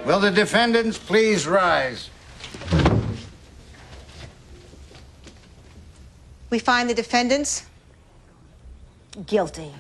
Will the defendants please rise? We find the defendants guilty.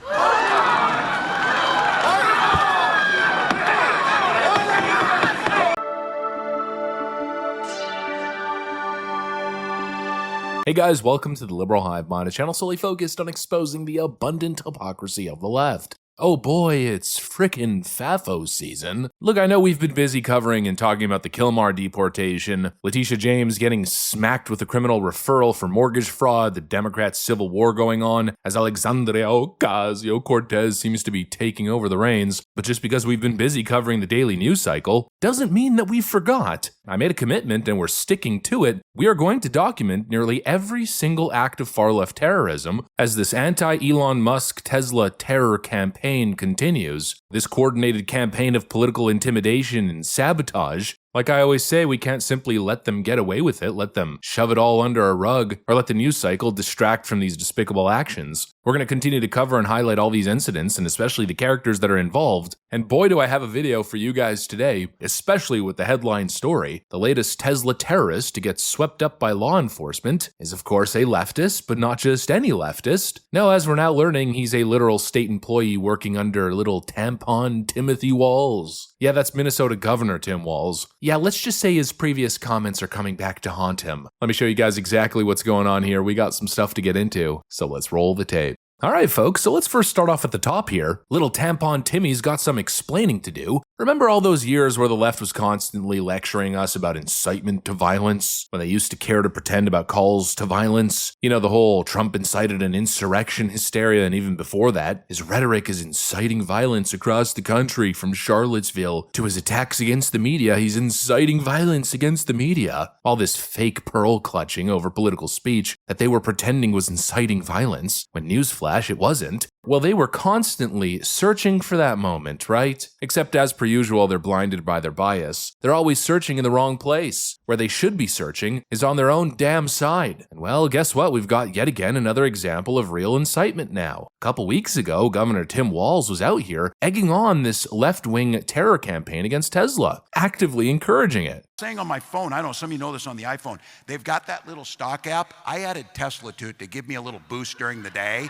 Hey guys, welcome to the Liberal Hive Mind, a channel solely focused on exposing the abundant hypocrisy of the left. Oh boy, it's frickin' FAFO season. Look, I know we've been busy covering and talking about the Kilmar deportation, Letitia James getting smacked with a criminal referral for mortgage fraud, the Democrats' civil war going on, as Alexandria Ocasio-Cortez seems to be taking over the reins. But just because we've been busy covering the daily news cycle, doesn't mean that we forgot. I made a commitment and we're sticking to it. We are going to document nearly every single act of far-left terrorism as this anti-Elon Musk Tesla terror campaign continues. This coordinated campaign of political intimidation and sabotage. Like I always say, we can't simply let them get away with it, let them shove it all under a rug, or let the news cycle distract from these despicable actions. We're going to continue to cover and highlight all these incidents, and especially the characters that are involved. And boy do I have a video for you guys today, especially with the headline story. The latest Tesla terrorist to get swept up by law enforcement is of course a leftist, but not just any leftist. No, as we're now learning, he's a literal state employee working under little tampon Timothy Walz. Yeah, that's Minnesota Governor Tim Walz. Yeah, let's just say his previous comments are coming back to haunt him. Let me show you guys exactly what's going on here. We got some stuff to get into, so let's roll the tape. Alright folks, so let's first start off at the top here. Little tampon Timmy's got some explaining to do. Remember all those years where the left was constantly lecturing us about incitement to violence? When they used to care to pretend about calls to violence? You know, the whole Trump incited an insurrection hysteria, and even before that, his rhetoric is inciting violence across the country from Charlottesville to his attacks against the media. He's inciting violence against the media. All this fake pearl clutching over political speech that they were pretending was inciting violence, when newsflash, it wasn't. Well, they were constantly searching for that moment, right? Except as per usual, they're blinded by their bias. They're always searching in the wrong place. Where they should be searching is on their own damn side. And well, guess what? We've got yet again another example of real incitement now. A couple weeks ago, Governor Tim Walz was out here egging on this left-wing terror campaign against Tesla, actively encouraging it. Saying on my phone, I don't know, some of you know this on the iPhone, they've got that little stock app. I added Tesla to it to give me a little boost during the day.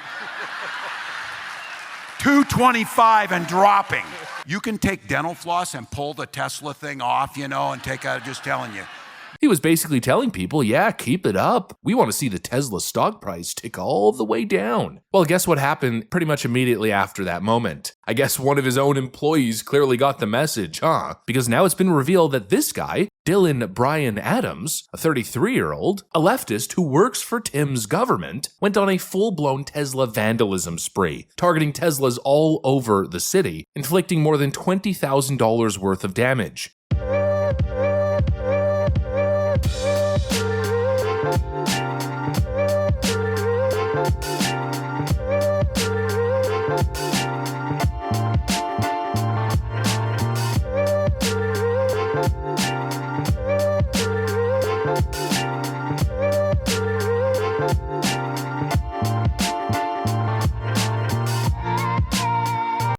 225 and dropping. You can take dental floss and pull the Tesla thing off, you know, and take out, just telling you. He was basically telling people, yeah, keep it up. We want to see the Tesla stock price tick all the way down. Well, guess what happened pretty much immediately after that moment? I guess one of his own employees clearly got the message, huh? Because now it's been revealed that this guy, Dylan Bryan Adams, a 33-year-old, a leftist who works for Tim's government, went on a full-blown Tesla vandalism spree, targeting Teslas all over the city, inflicting more than $20,000 worth of damage.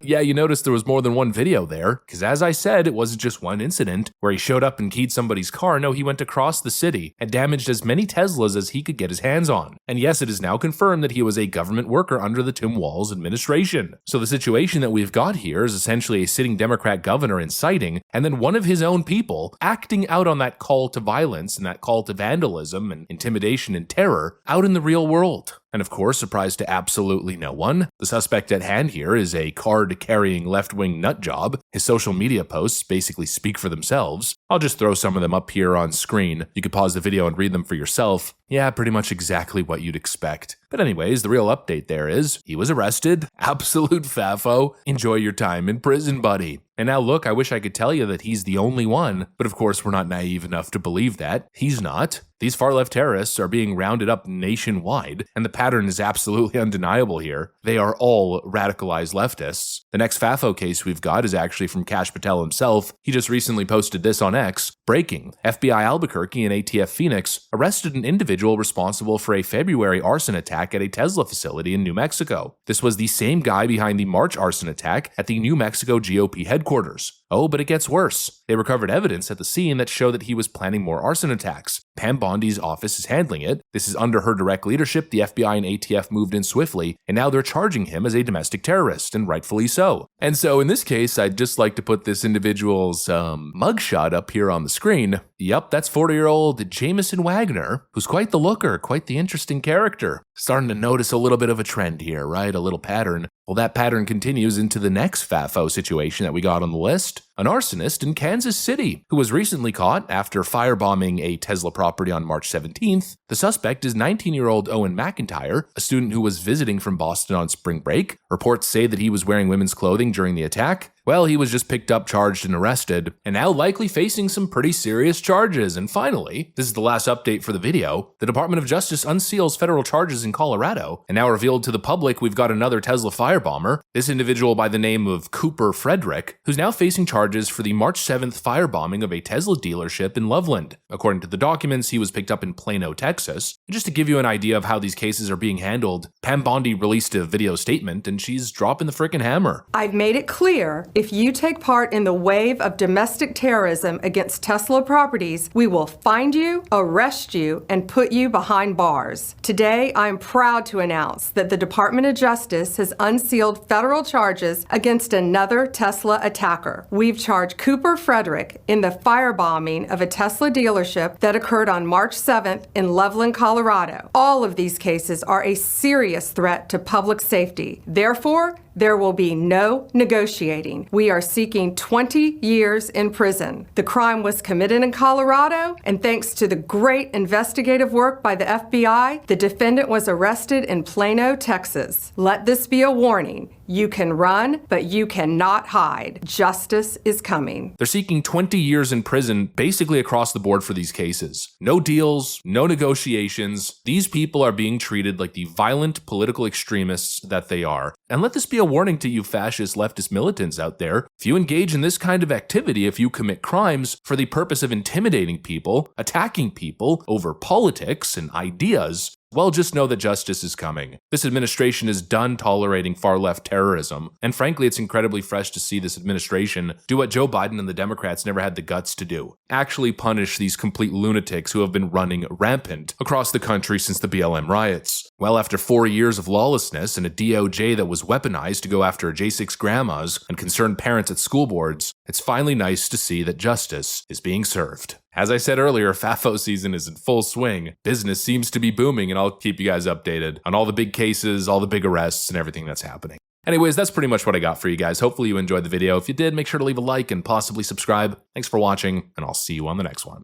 Yeah, you noticed there was more than one video there, because as I said, it wasn't just one incident where he showed up and keyed somebody's car. No, he went across the city and damaged as many Teslas as he could get his hands on. And yes, it is now confirmed that he was a government worker under the Tim Walz administration. So the situation that we've got here is essentially a sitting Democrat governor inciting, and then one of his own people acting out on that call to violence and that call to vandalism and intimidation and terror out in the real world. And of course, surprise to absolutely no one, the suspect at hand here is a card-carrying left-wing nutjob. His social media posts basically speak for themselves. I'll just throw some of them up here on screen. You can pause the video and read them for yourself. Yeah, pretty much exactly what you'd expect. But anyways, the real update there is, he was arrested. Absolute FAFO. Enjoy your time in prison, buddy. And now look, I wish I could tell you that he's the only one, but of course we're not naive enough to believe that. He's not. These far-left terrorists are being rounded up nationwide, and the pattern is absolutely undeniable here. They are all radicalized leftists. The next FAFO case we've got is actually from Kash Patel himself. He just recently posted this on X. Breaking. FBI Albuquerque and ATF Phoenix arrested an individual responsible for a February arson attack at a Tesla facility in New Mexico. This was the same guy behind the March arson attack at the New Mexico GOP headquarters. Oh, but it gets worse. They recovered evidence at the scene that showed that he was planning more arson attacks. Pam Bondi's office is handling it. This is under her direct leadership. The FBI and ATF moved in swiftly, and now they're charging him as a domestic terrorist, and rightfully so. And so in this case, I'd just like to put this individual's mugshot up here on the screen. Yep, that's 40-year-old Jameson Wagner, who's quite the looker, quite the interesting character. Starting to notice a little bit of a trend here, right? A little pattern. Well, that pattern continues into the next FAFO situation that we got on the list. An arsonist in Kansas City, who was recently caught after firebombing a Tesla property on March 17th. The suspect is 19-year-old Owen McIntyre, a student who was visiting from Boston on spring break. Reports say that he was wearing women's clothing during the attack. Well, he was just picked up, charged, and arrested, and now likely facing some pretty serious charges. And finally, this is the last update for the video, the Department of Justice unseals federal charges in Colorado, and now revealed to the public we've got another Tesla firebomber, this individual by the name of Cooper Frederick, who's now facing charges for the March 7th firebombing of a Tesla dealership in Loveland. According to the documents, he was picked up in Plano, Texas. And just to give you an idea of how these cases are being handled, Pam Bondi released a video statement, and she's dropping the frickin' hammer. I've made it clear, if you take part in the wave of domestic terrorism against Tesla properties, we will find you, arrest you, and put you behind bars. Today, I'm proud to announce that the Department of Justice has unsealed federal charges against another Tesla attacker. We've charged Cooper Frederick in the firebombing of a Tesla dealership that occurred on March 7th in Loveland, Colorado. All of these cases are a serious threat to public safety. Therefore, there will be no negotiating. We are seeking 20 years in prison. The crime was committed in Colorado, and thanks to the great investigative work by the FBI, the defendant was arrested in Plano, Texas. Let this be a warning. You can run, but you cannot hide. Justice is coming. They're seeking 20 years in prison basically across the board for these cases. No deals, no negotiations. These people are being treated like the violent political extremists that they are. And let this be a warning to you fascist leftist militants out there. If you engage in this kind of activity, if you commit crimes for the purpose of intimidating people, attacking people over politics and ideas, well, just know that justice is coming. This administration is done tolerating far-left terrorism, and frankly, it's incredibly fresh to see this administration do what Joe Biden and the Democrats never had the guts to do. Actually punish these complete lunatics who have been running rampant across the country since the BLM riots. Well, after 4 years of lawlessness and a DOJ that was weaponized to go after J6 grandmas and concerned parents at school boards, it's finally nice to see that justice is being served. As I said earlier, FAFO season is in full swing. Business seems to be booming, and I'll keep you guys updated on all the big cases, all the big arrests, and everything that's happening. Anyways, that's pretty much what I got for you guys. Hopefully you enjoyed the video. If you did, make sure to leave a like and possibly subscribe. Thanks for watching, and I'll see you on the next one.